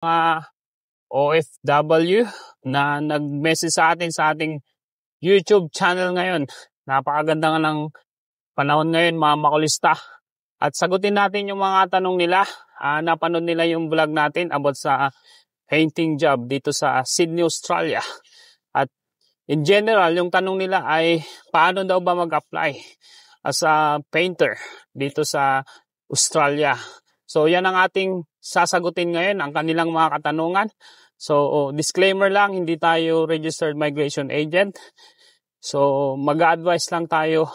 mga OFW na nag-message sa ating YouTube channel ngayon. Napakaganda nga ng panahon ngayon, mga makulista. At sagutin natin yung mga tanong nila. Napanood nila yung vlog natin about sa painting job dito sa Sydney, Australia. At in general, yung tanong nila ay paano daw ba mag-apply as a painter dito sa Australia. So yan ang ating sasagutin ngayon, ang kanilang mga katanungan. So disclaimer lang, hindi tayo registered migration agent. So mag-a-advise lang tayo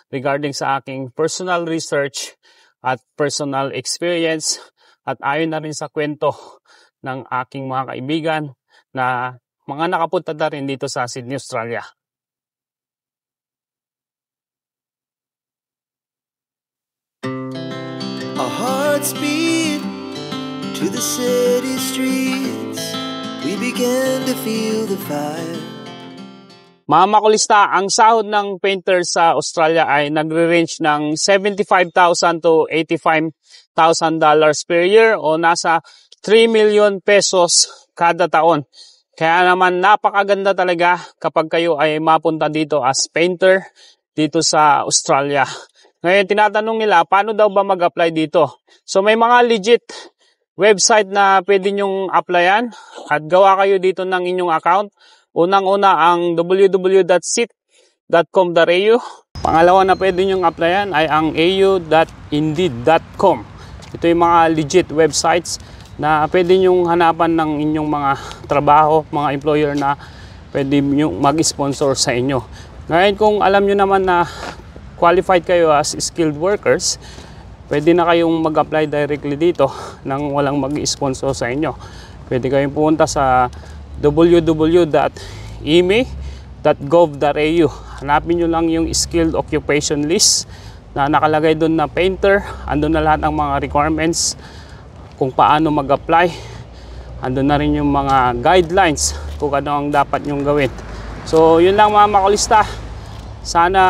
regarding sa aking personal research at personal experience at ayon na rin sa kwento ng aking mga kaibigan na mga nakapunta na rin dito sa Sydney, Australia. Our hearts beat to the city streets. We began to feel the fire. Mga makulista, ang sahod ng painter sa Australia ay nagre-range ng $75,000 to $85,000 per year o nasa 3 million pesos kada taon. Kaya naman napakaganda talaga kapag kayo ay mapunta dito as painter dito sa Australia. Ngayon tinatanong nila paano daw ba mag-apply dito. So may mga legit website na pwede nyong applyan at gawa kayo dito ng inyong account. Unang-una ang www.sit.com.au. Pangalawa na pwede nyong applyan ay ang au.indeed.com. Ito yung mga legit websites na pwede nyong hanapan ng inyong mga trabaho, mga employer na pwede nyong mag-sponsor sa inyo. Ngayon kung alam nyo naman na qualified kayo as skilled workers, pwede na kayong mag-apply directly dito nang walang mag-sponsor sa inyo. Pwede kayong pumunta sa www.ime.gov.au. Hanapin nyo lang yung skilled occupation list na nakalagay doon na painter. Andun na lahat ng mga requirements kung paano mag-apply. Andun na rin yung mga guidelines kung ano ang dapat nyong gawin. So yun lang mga makulista. Sana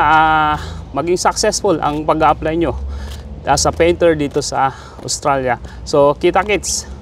maging successful ang pag-apply nyo as a painter dito sa Australia. So kita-kits!